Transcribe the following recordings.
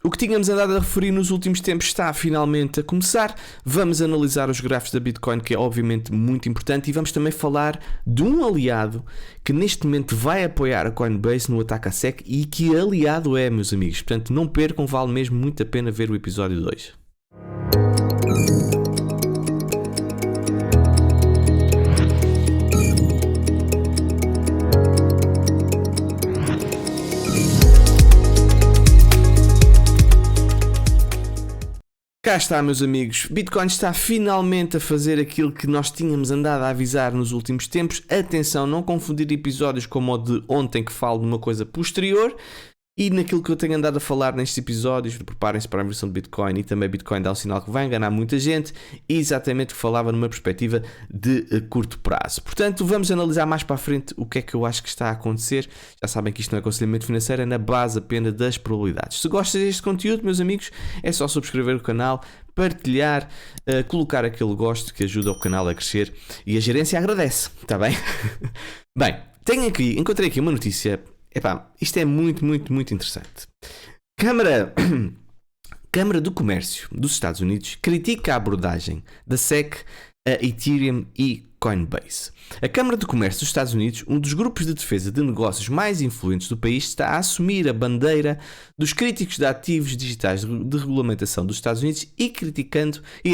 o que tínhamos andado a referir nos últimos tempos está finalmente a começar. Vamos analisar os gráficos da Bitcoin, que é obviamente muito importante, e vamos também falar de um aliado que neste momento vai apoiar a Coinbase no ataque à SEC e que aliado é, meus amigos. Portanto, não percam, vale mesmo muito a pena ver o episódio 2. Cá está, meus amigos, Bitcoin está finalmente a fazer aquilo que nós tínhamos andado a avisar nos últimos tempos. Atenção, não confundir episódios como o de ontem, que falo de uma coisa posterior, e naquilo que eu tenho andado a falar nestes episódios. Preparem-se para a versão de Bitcoin, e também Bitcoin dá um sinal que vai enganar muita gente, e exatamente o que falava numa perspectiva de curto prazo. Portanto, vamos analisar mais para a frente o que é que eu acho que está a acontecer. Já sabem que isto não é aconselhamento financeiro, é na base apenas das probabilidades. Se gostam deste conteúdo, meus amigos, é só subscrever o canal, partilhar, colocar aquele gosto que ajuda o canal a crescer, e a gerência agradece, está bem? Bem, encontrei aqui uma notícia. Epá, isto é muito interessante. Câmara do Comércio dos Estados Unidos critica a abordagem da SEC a Ethereum e Coinbase. A Câmara de Comércio dos Estados Unidos, um dos grupos de defesa de negócios mais influentes do país, está a assumir a bandeira dos críticos de ativos digitais de regulamentação dos Estados Unidos e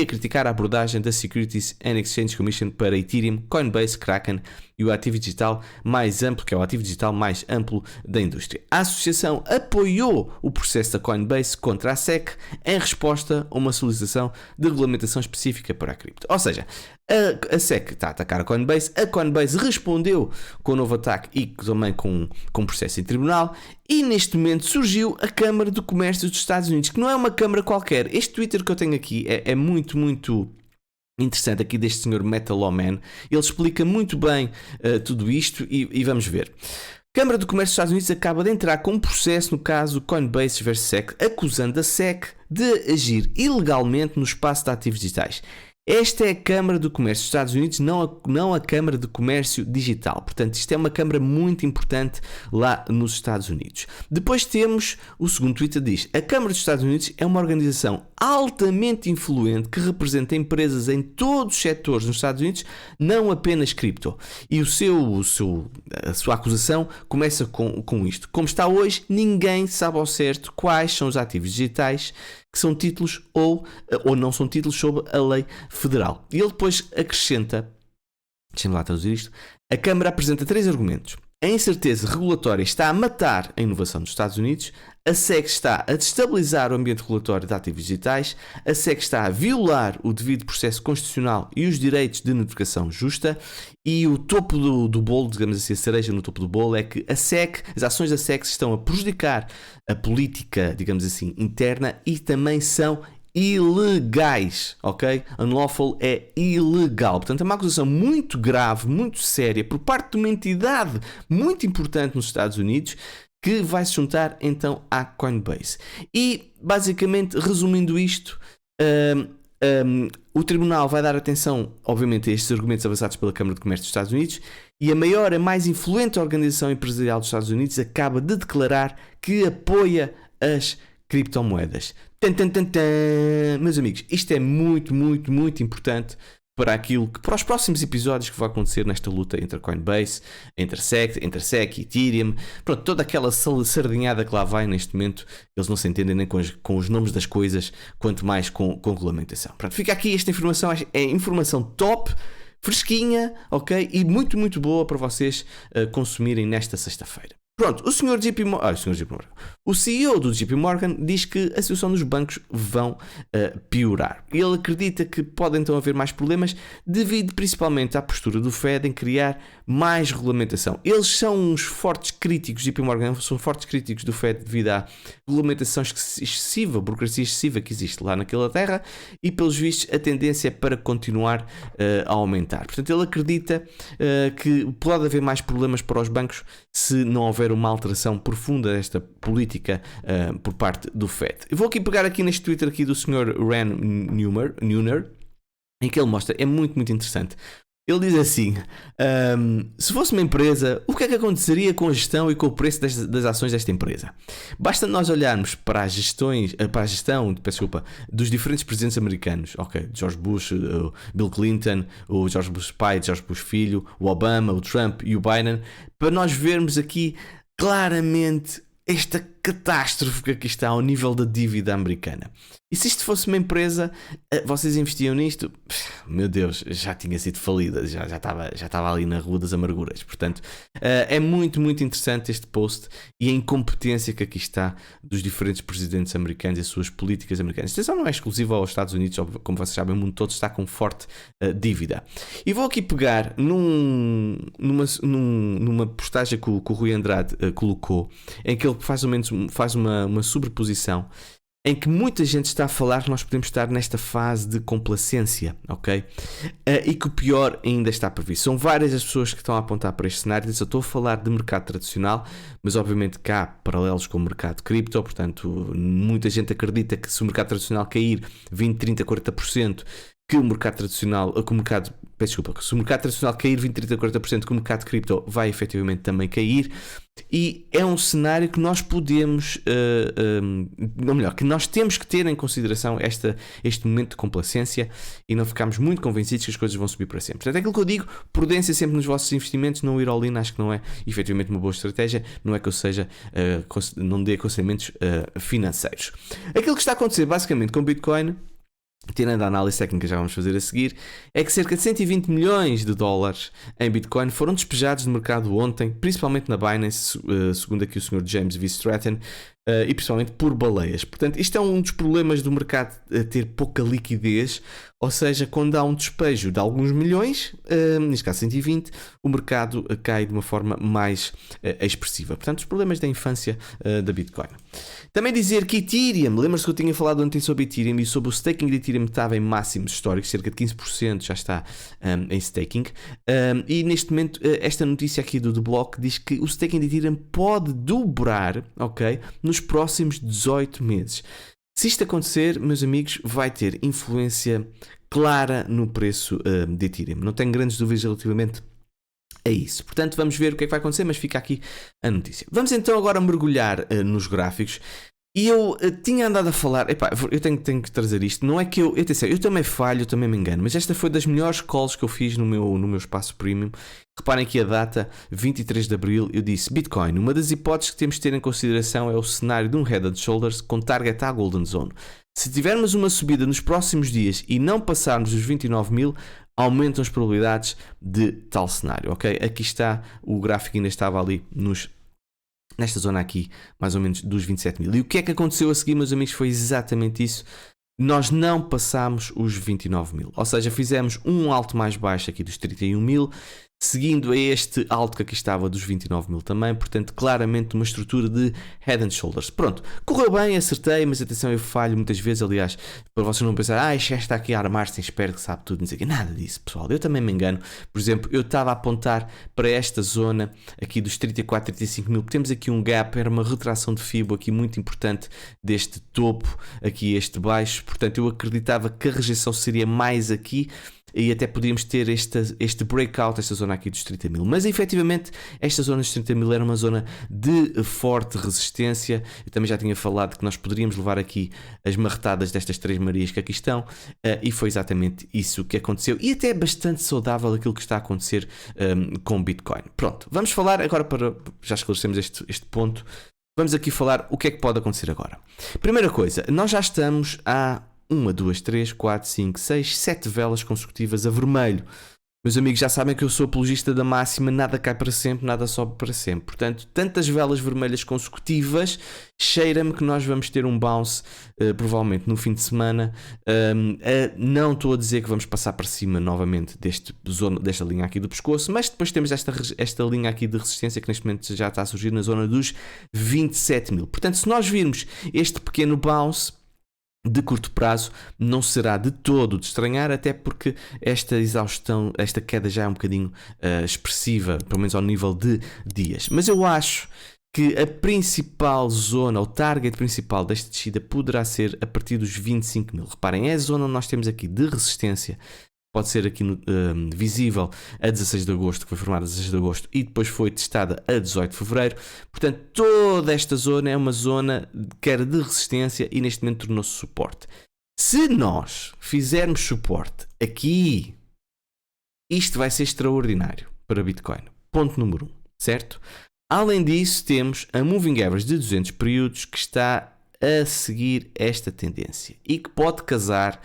a criticar a abordagem da Securities and Exchange Commission para Ethereum, Coinbase, Kraken e o ativo digital mais amplo, que é o ativo digital mais amplo da indústria. A associação apoiou o processo da Coinbase contra a SEC em resposta a uma solicitação de regulamentação específica para a cripto. Ou seja, a SEC está a atacar a Coinbase respondeu com um novo ataque e também com um processo em tribunal, e neste momento surgiu a Câmara do Comércio dos Estados Unidos, que não é uma câmara qualquer. Este Twitter que eu tenho aqui é muito interessante, aqui deste senhor Metalawman. Ele explica muito bem tudo isto e vamos ver. A Câmara do Comércio dos Estados Unidos acaba de entrar com um processo no caso Coinbase vs SEC, acusando a SEC de agir ilegalmente no espaço de ativos digitais. Esta é a Câmara do Comércio dos Estados Unidos, não a Câmara de Comércio Digital. Portanto, isto é uma Câmara muito importante lá nos Estados Unidos. Depois temos o segundo Twitter, diz: a Câmara dos Estados Unidos é uma organização altamente influente que representa empresas em todos os setores nos Estados Unidos, não apenas cripto. E a sua acusação começa com isto. Como está hoje, ninguém sabe ao certo quais são os ativos digitais que são títulos ou não são títulos sob a lei federal. E ele depois acrescenta, deixem-me lá traduzir isto, a Câmara apresenta 3 argumentos. A incerteza regulatória está a matar a inovação dos Estados Unidos, a SEC está a destabilizar o ambiente regulatório de ativos digitais, a SEC está a violar o devido processo constitucional e os direitos de notificação justa, e o topo do bolo, digamos assim, a cereja no topo do bolo, é que as ações da SEC estão a prejudicar a política, digamos assim, interna, e também são ilegais, ok? Unlawful é ilegal. Portanto, é uma acusação muito grave, muito séria, por parte de uma entidade muito importante nos Estados Unidos, que vai se juntar então à Coinbase. E, basicamente, resumindo isto, o Tribunal vai dar atenção, obviamente, a estes argumentos avançados pela Câmara de Comércio dos Estados Unidos, e a maior, a mais influente organização empresarial dos Estados Unidos acaba de declarar que apoia as criptomoedas. Meus amigos, isto é muito importante para para os próximos episódios que vão acontecer nesta luta entre a Coinbase, entre a SEC e Ethereum. Pronto, toda aquela sardinhada que lá vai neste momento, eles não se entendem nem com os nomes das coisas, quanto mais com regulamentação. Pronto, fica aqui esta informação, é informação top, fresquinha, ok? E muito boa para vocês consumirem nesta sexta-feira. Pronto, o CEO do JP Morgan diz que a situação dos bancos vão piorar. Ele acredita que pode então haver mais problemas devido principalmente à postura do Fed em criar mais regulamentação. Eles são uns fortes críticos, JP Morgan são fortes críticos do Fed devido à regulamentação excessiva, burocracia excessiva que existe lá naquela terra, e pelos vistos a tendência é para continuar a aumentar. Portanto, ele acredita que pode haver mais problemas para os bancos se não houver uma alteração profunda desta política por parte do Fed. Eu vou aqui pegar aqui neste Twitter aqui do Sr. Ran Neuner, em que ele mostra, é muito interessante. Ele diz assim: se fosse uma empresa, o que é que aconteceria com a gestão e com o preço das ações desta empresa? Basta nós olharmos para as gestões, para a gestão, peço desculpa, dos diferentes presidentes americanos, ok? George Bush, Bill Clinton, o George Bush pai, George Bush filho, o Obama, o Trump e o Biden, para nós vermos aqui claramente esta catástrofe que aqui está ao nível da dívida americana. E se isto fosse uma empresa, vocês investiam nisto? Meu Deus, já tinha sido falida, já estava ali na Rua das Amarguras. Portanto, é muito, muito interessante este post e a incompetência que aqui está dos diferentes presidentes americanos e as suas políticas americanas. Atenção, não é exclusiva aos Estados Unidos, como vocês sabem, o mundo todo está com forte dívida. E vou aqui pegar numa postagem que o Rui Andrade colocou, em que ele faz uma sobreposição em que muita gente está a falar que nós podemos estar nesta fase de complacência, ok? E que o pior ainda está para vir. São várias as pessoas que estão a apontar para este cenário. Eu estou a falar de mercado tradicional, mas obviamente que há paralelos com o mercado cripto. Portanto, muita gente acredita que se o mercado tradicional cair 20, 30, 40%, que o mercado tradicional, se o mercado tradicional cair 20, 30, 40%, que o mercado cripto vai efetivamente também cair. E é um cenário que nós podemos, ou melhor, que nós temos que ter em consideração este momento de complacência e não ficarmos muito convencidos que as coisas vão subir para sempre. Portanto, é aquilo que eu digo, prudência sempre nos vossos investimentos, não ir all in, acho que não é efetivamente uma boa estratégia, não é que eu seja, não dê aconselhamentos financeiros. Aquilo que está a acontecer basicamente com o Bitcoin, tirando a análise técnica que já vamos fazer a seguir, é que cerca de 120 milhões de dólares em Bitcoin foram despejados no mercado ontem, principalmente na Binance, segundo aqui o Sr. James V. Stratton, e principalmente por baleias. Portanto, isto é um dos problemas do mercado, ter pouca liquidez, ou seja, quando há um despejo de alguns milhões, neste caso 120, o mercado cai de uma forma mais expressiva. Portanto, os problemas da infância da Bitcoin. Também dizer que Ethereum, lembra-se que eu tinha falado ontem sobre Ethereum e sobre o staking de Ethereum estava em máximos históricos, cerca de 15% já está em staking, e neste momento esta notícia aqui do The Block diz que o staking de Ethereum pode dobrar, ok, nos próximos 18 meses. Se isto acontecer, meus amigos, vai ter influência clara no preço de Ethereum. Não tenho grandes dúvidas relativamente a isso. Portanto, vamos ver o que é que vai acontecer, mas fica aqui a notícia. Vamos então agora mergulhar nos gráficos. E eu tinha andado a falar, eu tenho que trazer isto, não é que eu também falho, eu também me engano, mas esta foi das melhores calls que eu fiz no meu espaço premium. Reparem aqui a data, 23 de Abril, eu disse: Bitcoin, uma das hipóteses que temos de ter em consideração é o cenário de um Head and Shoulders com target à Golden Zone. Se tivermos uma subida nos próximos dias e não passarmos os 29 mil, aumentam as probabilidades de tal cenário, ok? Aqui está, o gráfico ainda estava ali nesta zona aqui, mais ou menos dos 27 mil. E o que é que aconteceu a seguir, meus amigos? Foi exatamente isso. Nós não passámos os 29 mil. Ou seja, fizemos um alto mais baixo aqui dos 31 mil, seguindo a este alto que aqui estava dos 29 mil também. Portanto, claramente uma estrutura de Head and Shoulders. Pronto, correu bem, acertei, mas atenção, eu falho muitas vezes. Aliás, para vocês não pensarem, já está aqui a armar-se, espero que sabe tudo, não sei o quê. Nada disso, pessoal. Eu também me engano. Por exemplo, eu estava a apontar para esta zona aqui dos 34, 35 mil. Temos aqui um gap, era uma retração de FIBO aqui muito importante deste topo, aqui este baixo. Portanto, eu acreditava que a rejeição seria mais aqui e até podíamos ter este breakout, esta zona aqui dos 30 mil. Mas efetivamente esta zona dos 30 mil era uma zona de forte resistência. Eu também já tinha falado que nós poderíamos levar aqui as marretadas destas três Marias que aqui estão, e foi exatamente isso que aconteceu. E até é bastante saudável aquilo que está a acontecer com o Bitcoin. Pronto, vamos falar agora, já esclarecemos este ponto. Vamos aqui falar o que é que pode acontecer agora. Primeira coisa, nós já estamos há 1, 2, 3, 4, 5, 6, 7 velas consecutivas a vermelho. Meus amigos já sabem que eu sou apologista da máxima, nada cai para sempre, nada sobe para sempre. Portanto, tantas velas vermelhas consecutivas, cheira-me que nós vamos ter um bounce, provavelmente no fim de semana. Não estou a dizer que vamos passar para cima novamente desta linha aqui do pescoço, mas depois temos esta linha aqui de resistência que neste momento já está a surgir na zona dos 27 mil. Portanto, se nós virmos este pequeno bounce de curto prazo, não será de todo de estranhar, até porque esta exaustão, esta queda já é um bocadinho expressiva, pelo menos ao nível de dias. Mas eu acho que a principal zona, o target principal desta descida poderá ser a partir dos 25 mil. Reparem, é a zona onde nós temos aqui de resistência pode ser aqui visível a 16 de agosto, que foi formada a 16 de agosto e depois foi testada a 18 de fevereiro. Portanto, toda esta zona é uma zona que era de resistência e neste momento tornou-se suporte. Se nós fizermos suporte aqui, isto vai ser extraordinário para Bitcoin. Ponto número 1, certo? Além disso, temos a Moving Average de 200 períodos que está a seguir esta tendência e que pode casar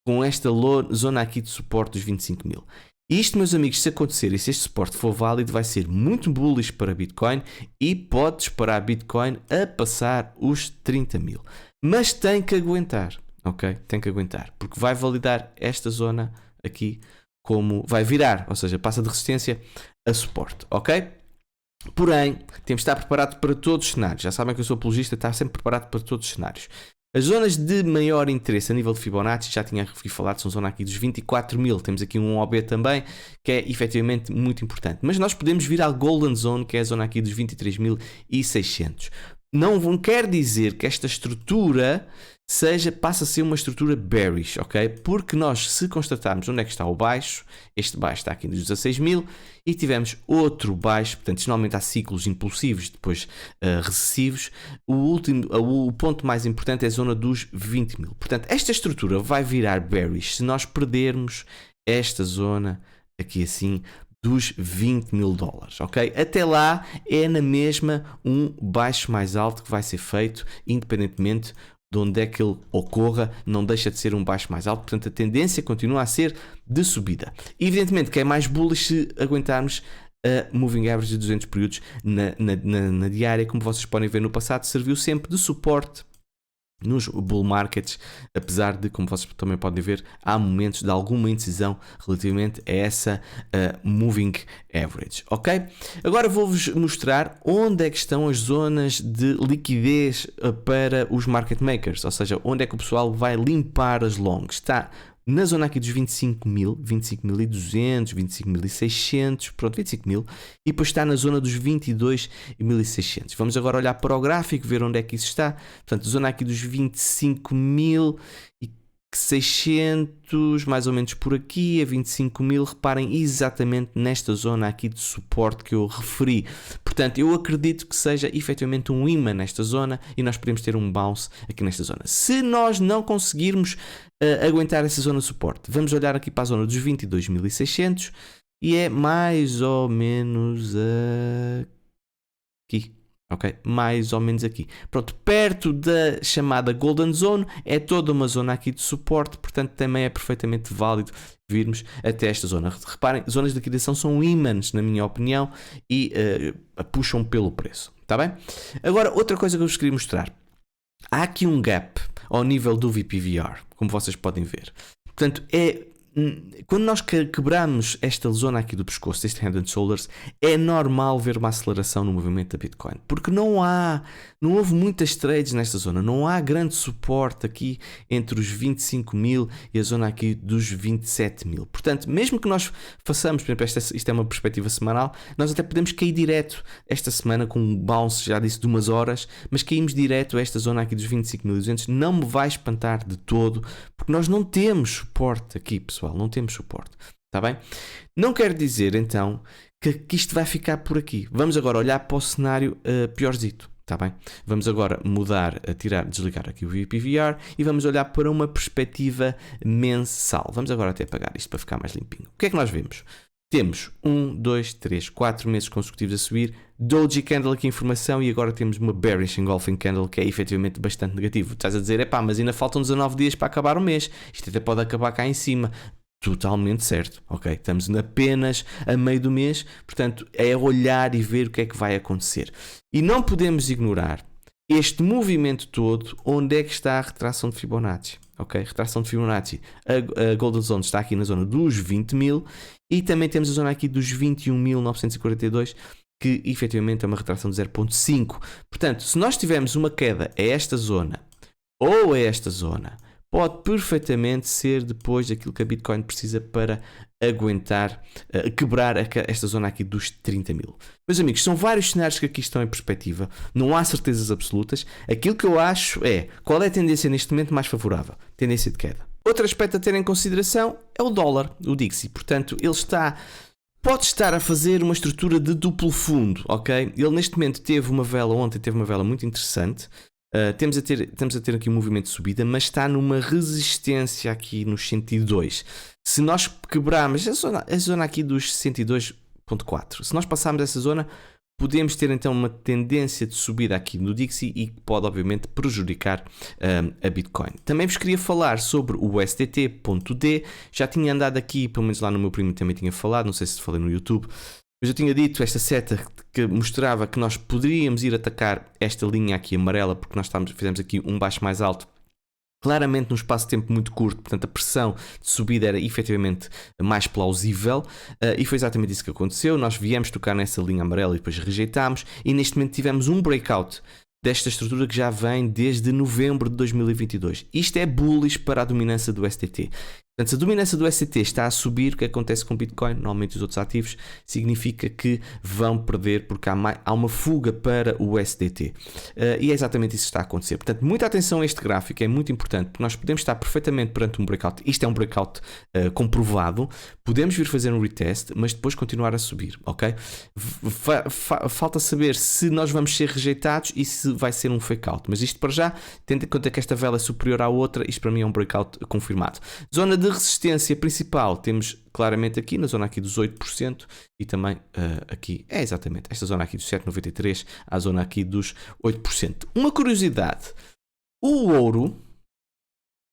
com esta zona aqui de suporte dos 25 mil. Isto, meus amigos, se acontecer e se este suporte for válido, vai ser muito bullish para Bitcoin e pode disparar Bitcoin a passar os 30 mil. Mas tem que aguentar, ok? Tem que aguentar, porque vai validar esta zona aqui como vai virar, ou seja, passa de resistência a suporte, ok? Porém, temos de estar preparado para todos os cenários. Já sabem que eu sou apologista, está sempre preparado para todos os cenários. As zonas de maior interesse a nível de Fibonacci, já tinha falado, são a zona aqui dos 24 mil. Temos aqui um OB também, que é efetivamente muito importante. Mas nós podemos vir à Golden Zone, que é a zona aqui dos 23.600. Não quer dizer que esta estrutura passa a ser uma estrutura bearish, ok? Porque nós, se constatarmos onde é que está o baixo, este baixo está aqui nos 16 mil e tivemos outro baixo, portanto, normalmente há ciclos impulsivos, depois recessivos. O ponto mais importante é a zona dos 20 mil. Portanto, esta estrutura vai virar bearish se nós perdermos esta zona aqui assim dos 20 mil dólares, ok? Até lá é na mesma um baixo mais alto que vai ser feito, independentemente de onde é que ele ocorra, não deixa de ser um baixo mais alto, portanto a tendência continua a ser de subida. Evidentemente que é mais bullish se aguentarmos a Moving Average de 200 períodos na diária, como vocês podem ver no passado, serviu sempre de suporte nos bull markets, apesar de, como vocês também podem ver, há momentos de alguma indecisão relativamente a essa moving average, ok? Agora vou-vos mostrar onde é que estão as zonas de liquidez para os market makers, ou seja, onde é que o pessoal vai limpar as longs. Está na zona aqui dos 25 mil, 25.200, 25.600, pronto, 25 mil, e depois está na zona dos 22.600. Vamos agora olhar para o gráfico, ver onde é que isso está. Portanto, zona aqui dos 25.600, mais ou menos por aqui, a 25 mil. Reparem exatamente nesta zona aqui de suporte que eu referi. Portanto, eu acredito que seja efetivamente um imã nesta zona e nós podemos ter um bounce aqui nesta zona. Se nós não conseguirmos aguentar essa zona de suporte, vamos olhar aqui para a zona dos 22.600 e é mais ou menos aqui. Ok? Mais ou menos aqui. Pronto, perto da chamada Golden Zone, é toda uma zona aqui de suporte, portanto também é perfeitamente válido virmos até esta zona. Reparem, zonas de liquidação são ímãs, na minha opinião, e puxam pelo preço. Está bem? Agora, outra coisa que eu vos queria mostrar. Há aqui um gap ao nível do VPVR, como vocês podem ver. Portanto, quando nós quebramos esta zona aqui do pescoço, este Head and Shoulders, é normal ver uma aceleração no movimento da Bitcoin, porque não houve muitas trades nesta zona, não há grande suporte aqui entre os 25 mil e a zona aqui dos 27 mil. Portanto, mesmo que nós façamos, por exemplo, isto é uma perspectiva semanal, nós até podemos cair direto esta semana com um bounce, já disse, de umas horas, mas caímos direto a esta zona aqui dos 25.200, não me vai espantar de todo, porque nós não temos suporte aqui, pessoal. Não temos suporte, está bem? Não quer dizer então que isto vai ficar por aqui. Vamos agora olhar para o cenário piorzito, está bem? Vamos agora desligar aqui o VPVR e vamos olhar para uma perspectiva mensal. Vamos agora até apagar isto para ficar mais limpinho. O que é que nós vemos? Temos 1, 2, 3, 4 meses consecutivos a subir, Doji Candle aqui em formação e agora temos uma Bearish Engulfing Candle que é efetivamente bastante negativo. Estás a dizer, mas ainda faltam 19 dias para acabar o mês, isto até pode acabar cá em cima. Totalmente certo, ok? Estamos apenas a meio do mês, portanto é olhar e ver o que é que vai acontecer. E não podemos ignorar este movimento todo, onde é que está a retração de Fibonacci, ok? Retração de Fibonacci, a Golden Zone está aqui na zona dos 20 mil e também temos a zona aqui dos 21.942, que efetivamente é uma retração de 0.5. Portanto, se nós tivermos uma queda a esta zona ou a esta zona, pode perfeitamente ser depois daquilo que a Bitcoin precisa para aguentar, quebrar esta zona aqui dos 30 mil. Meus amigos, são vários cenários que aqui estão em perspectiva, não há certezas absolutas. Aquilo que eu acho é, qual é a tendência neste momento mais favorável? Tendência de queda. Outro aspecto a ter em consideração é o dólar, o Dixie. Portanto, ele pode estar a fazer uma estrutura de duplo fundo, ok? Ele neste momento ontem teve uma vela muito interessante. Estamos a ter aqui um movimento de subida, mas está numa resistência aqui nos 102. Se nós quebrarmos a zona aqui dos 102.4, se nós passarmos essa zona, podemos ter então uma tendência de subida aqui no Dixie e que pode obviamente prejudicar a Bitcoin. Também vos queria falar sobre o USDT.D. Já tinha andado aqui, pelo menos lá no meu primo também tinha falado, não sei se falei no YouTube, mas eu tinha dito esta seta que mostrava que nós poderíamos ir atacar esta linha aqui amarela, porque nós fizemos aqui um baixo mais alto, claramente num espaço de tempo muito curto, portanto a pressão de subida era efetivamente mais plausível, e foi exatamente isso que aconteceu. Nós viemos tocar nessa linha amarela e depois rejeitámos, e neste momento tivemos um breakout desta estrutura que já vem desde novembro de 2022. Isto é bullish para a dominância do STT. Portanto, se a dominância do STT está a subir, o que acontece com o Bitcoin, normalmente os outros ativos, significa que vão perder porque há uma fuga para o USDT. E é exatamente isso que está a acontecer. Portanto, muita atenção a este gráfico, é muito importante, porque nós podemos estar perfeitamente perante um breakout. Isto é um breakout comprovado. Podemos vir fazer um retest, mas depois continuar a subir, ok? Falta saber se nós vamos ser rejeitados e se vai ser um fake out. Mas isto para já, tendo em conta que esta vela é superior à outra, isto para mim é um breakout confirmado. Zona de resistência principal temos claramente aqui na zona aqui dos 8% e também aqui é exatamente esta zona aqui dos 7,93 à zona aqui dos 8%. Uma curiosidade, o ouro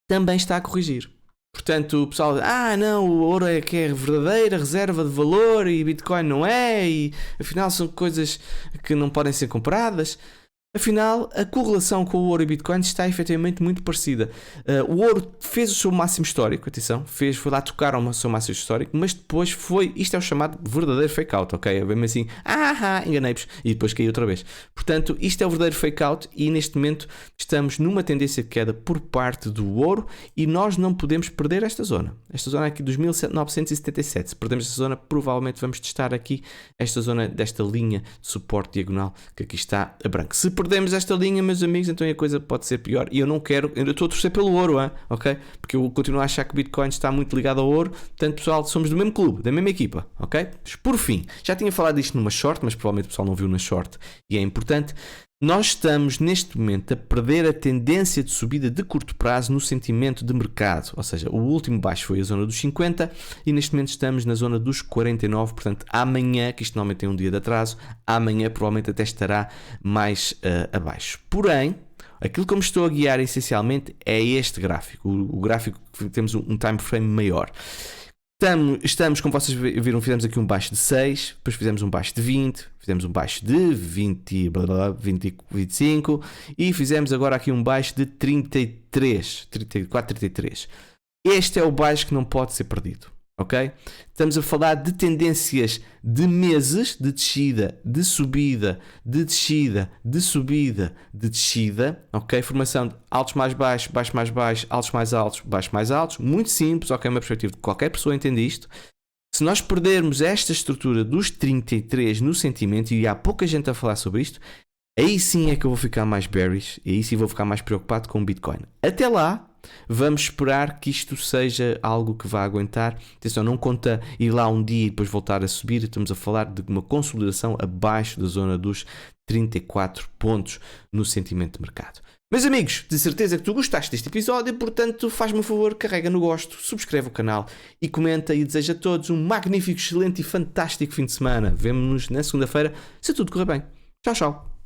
também está a corrigir. Portanto, o pessoal diz, não, o ouro é que é verdadeira reserva de valor e Bitcoin não é, e afinal são coisas que não podem ser comparadas. Afinal, a correlação com o ouro e Bitcoin está efetivamente muito parecida. O ouro fez o seu máximo histórico, atenção, foi lá tocar ao seu máximo histórico, mas depois isto é o chamado verdadeiro fake out, ok? É bem assim, enganei-vos, e depois caiu outra vez. Portanto, isto é o verdadeiro fake out e neste momento estamos numa tendência de queda por parte do ouro e nós não podemos perder esta zona. Esta zona aqui dos 1977. Se perdemos esta zona, provavelmente vamos testar aqui esta zona desta linha de suporte diagonal que aqui está a branco. Se perdemos esta linha, meus amigos, então a coisa pode ser pior. E eu estou a torcer pelo ouro, ok? Porque eu continuo a achar que o Bitcoin está muito ligado ao ouro. Portanto, pessoal, somos do mesmo clube, da mesma equipa, ok? Mas, por fim, já tinha falado disto numa short, mas provavelmente o pessoal não viu na short e é importante. Nós estamos neste momento a perder a tendência de subida de curto prazo no sentimento de mercado, ou seja, o último baixo foi a zona dos 50 e neste momento estamos na zona dos 49, portanto amanhã, que isto normalmente tem um dia de atraso, amanhã provavelmente até estará mais abaixo. Porém, aquilo que eu me estou a guiar essencialmente é este gráfico, o gráfico que temos um time frame maior. Estamos, como vocês viram, fizemos aqui um baixo de 6, depois fizemos um baixo de 20, fizemos um baixo de 25 e fizemos agora aqui um baixo de 34, 33. Este é o baixo que não pode ser perdido, ok? Estamos a falar de tendências de meses de descida, de subida, de descida, de subida, de descida, ok? Formação de altos mais baixos, baixo mais baixo, altos mais altos, baixo mais altos. Muito simples, ok? Uma perspectiva de qualquer pessoa entende isto. Se nós perdermos esta estrutura dos 33 no sentimento, e há pouca gente a falar sobre isto, aí sim é que eu vou ficar mais bearish, e aí sim vou ficar mais preocupado com o Bitcoin. Até lá, vamos esperar que isto seja algo que vá aguentar. Atenção, não conta ir lá um dia e depois voltar a subir. Estamos a falar de uma consolidação abaixo da zona dos 34 pontos no sentimento de mercado. Meus amigos, de certeza que tu gostaste deste episódio, portanto faz-me um favor, carrega no gosto, subscreve o canal e comenta, e desejo a todos um magnífico, excelente e fantástico fim de semana. Vemo-nos na segunda-feira, se tudo correr bem. Tchau, tchau.